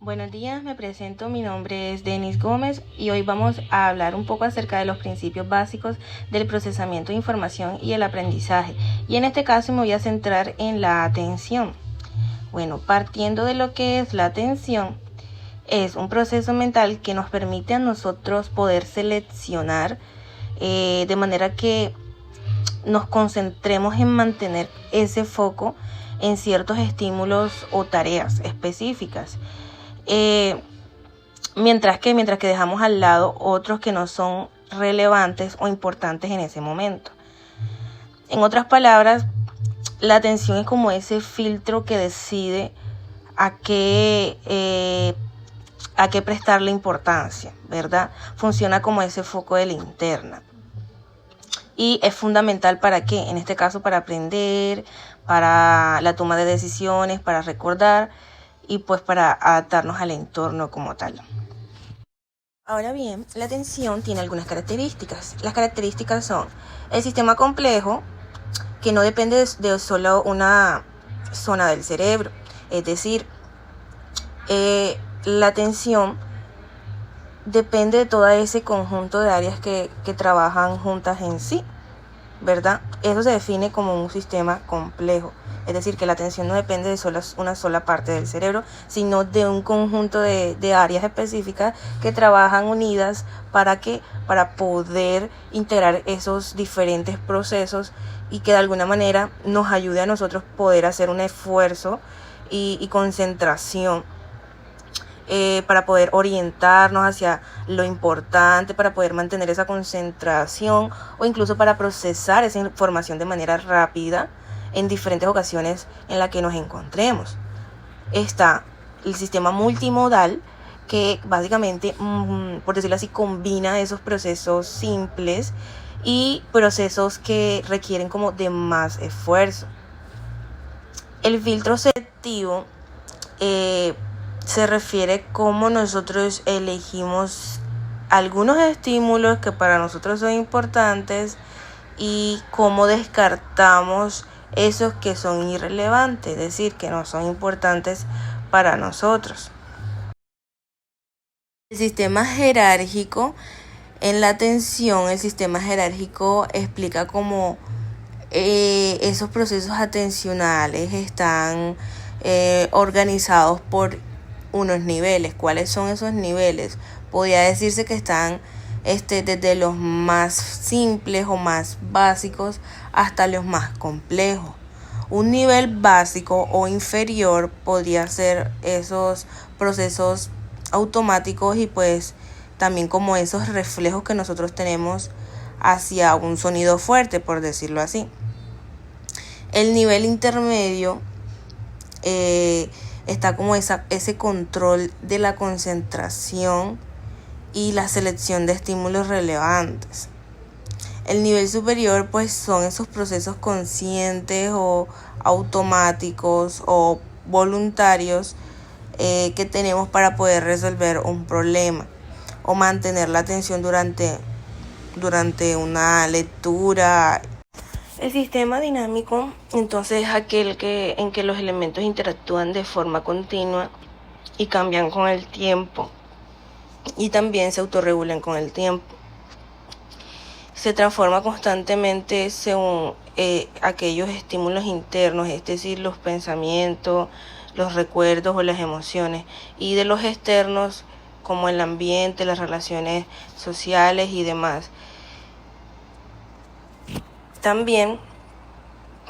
Buenos días, me presento, mi nombre es Denis Gómez y hoy vamos a hablar un poco acerca de los principios básicos del procesamiento de información y el aprendizaje. Y en este caso me voy a centrar en la atención. Bueno, partiendo de lo que es la atención, es un proceso mental que nos permite a nosotros poder seleccionar de manera que nos concentremos en mantener ese foco en ciertos estímulos o tareas específicas. Mientras que dejamos al lado otros que no son relevantes o importantes en ese momento. En otras palabras, la atención es como ese filtro que decide a qué prestarle importancia, ¿verdad? Funciona como ese foco de linterna. Y es fundamental ¿para qué? En este caso para aprender, para la toma de decisiones, para recordar y pues para adaptarnos al entorno como tal. Ahora bien, la atención tiene algunas características. Las características son el sistema complejo, que no depende de solo una zona del cerebro. Es decir, la atención depende de todo ese conjunto de áreas que trabajan juntas en sí, ¿verdad? Eso se define como un sistema complejo. Es decir, que la atención no depende de una sola parte del cerebro, sino de un conjunto de áreas específicas que trabajan unidas para poder integrar esos diferentes procesos y que de alguna manera nos ayude a nosotros poder hacer un esfuerzo y concentración para poder orientarnos hacia lo importante, para poder mantener esa concentración o incluso para procesar esa información de manera rápida en diferentes ocasiones en las que nos encontremos. Está el sistema multimodal, que básicamente, por decirlo así, combina esos procesos simples y procesos que requieren como de más esfuerzo. El filtro selectivo se refiere cómo nosotros elegimos algunos estímulos que para nosotros son importantes y cómo descartamos esos que son irrelevantes, es decir, que no son importantes para nosotros. El sistema jerárquico, en la atención, el sistema jerárquico explica cómo esos procesos atencionales están organizados por unos niveles. ¿Cuáles son esos niveles? Podría decirse que están desde los más simples o más básicos hasta los más complejos. Un nivel básico o inferior podría ser esos procesos automáticos y pues también como esos reflejos que nosotros tenemos hacia un sonido fuerte, por decirlo así. El nivel intermedio está como ese control de la concentración y la selección de estímulos relevantes. El nivel superior pues son esos procesos conscientes o automáticos o voluntarios que tenemos para poder resolver un problema o mantener la atención durante una lectura. El sistema dinámico, entonces, es aquel en que los elementos interactúan de forma continua y cambian con el tiempo y también se autorregulan con el tiempo. Se transforma constantemente según aquellos estímulos internos, es decir, los pensamientos, los recuerdos o las emociones, y de los externos como el ambiente, las relaciones sociales y demás. También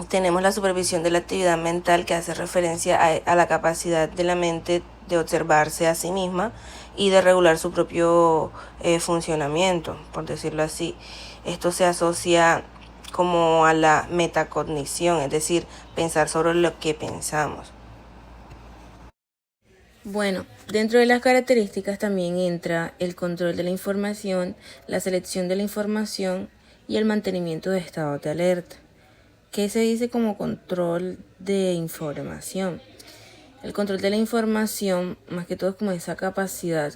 tenemos la supervisión de la actividad mental, que hace referencia a la capacidad de la mente de observarse a sí misma y de regular su propio funcionamiento, por decirlo así. Esto se asocia como a la metacognición, es decir, pensar sobre lo que pensamos. Bueno, dentro de las características también entra el control de la información, la selección de la información y el mantenimiento de estados de alerta. ¿Qué se dice como control de información? El control de la información, más que todo, es como esa capacidad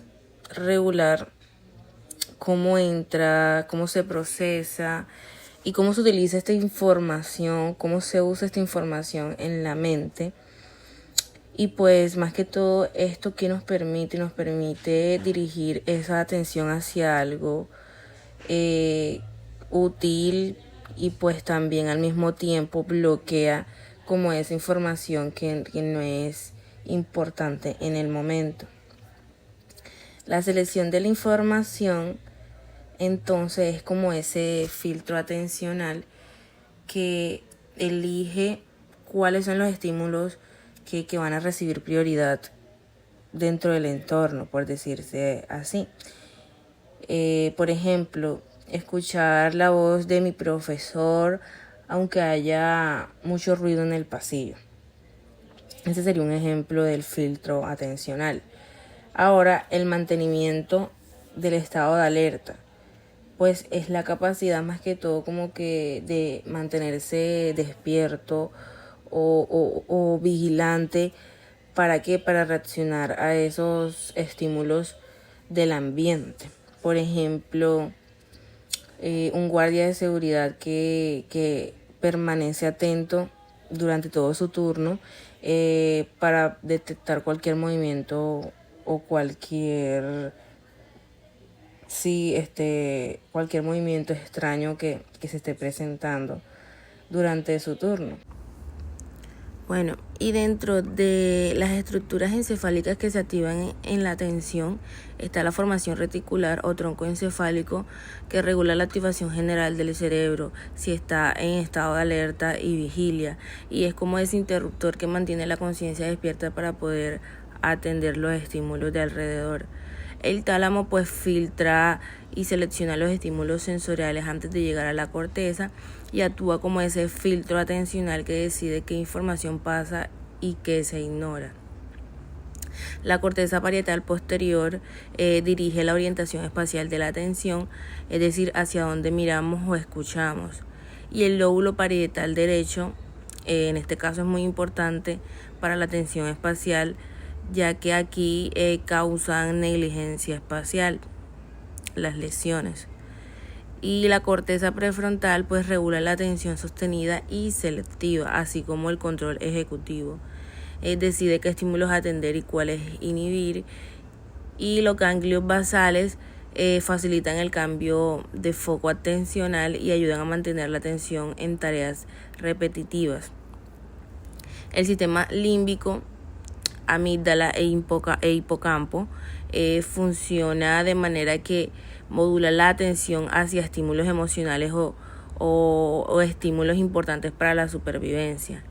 regular, cómo entra, cómo se procesa y cómo se utiliza esta información, cómo se usa esta información en la mente. Y pues más que todo esto que nos permite dirigir esa atención hacia algo útil, y pues también al mismo tiempo bloquea como esa información que no es importante en el momento. La selección de la información entonces es como ese filtro atencional que elige cuáles son los estímulos que van a recibir prioridad dentro del entorno, por decirse así. Por ejemplo, escuchar la voz de mi profesor aunque haya mucho ruido en el pasillo. Ese sería un ejemplo del filtro atencional. Ahora, el mantenimiento del estado de alerta, pues es la capacidad más que todo como que de mantenerse despierto o vigilante. ¿Para qué? Para reaccionar a esos estímulos del ambiente. Por ejemplo, un guardia de seguridad que permanece atento durante todo su turno para detectar cualquier movimiento o cualquier movimiento extraño que se esté presentando durante su turno. Bueno, y dentro de las estructuras encefálicas que se activan en la atención está la formación reticular o tronco encefálico, que regula la activación general del cerebro si está en estado de alerta y vigilia, y es como ese interruptor que mantiene la conciencia despierta para poder atender los estímulos de alrededor. El tálamo pues filtra y selecciona los estímulos sensoriales antes de llegar a la corteza y actúa como ese filtro atencional que decide qué información pasa y qué se ignora. La corteza parietal posterior dirige la orientación espacial de la atención, es decir, hacia dónde miramos o escuchamos. Y el lóbulo parietal derecho, en este caso es muy importante para la atención espacial, ya que aquí causan negligencia espacial, las lesiones. Y la corteza prefrontal pues regula la atención sostenida y selectiva, así como el control ejecutivo. Decide qué estímulos atender y cuáles inhibir. Y los ganglios basales facilitan el cambio de foco atencional y ayudan a mantener la atención en tareas repetitivas. El sistema límbico, amígdala e hipocampo funciona de manera que modula la atención hacia estímulos emocionales o estímulos importantes para la supervivencia.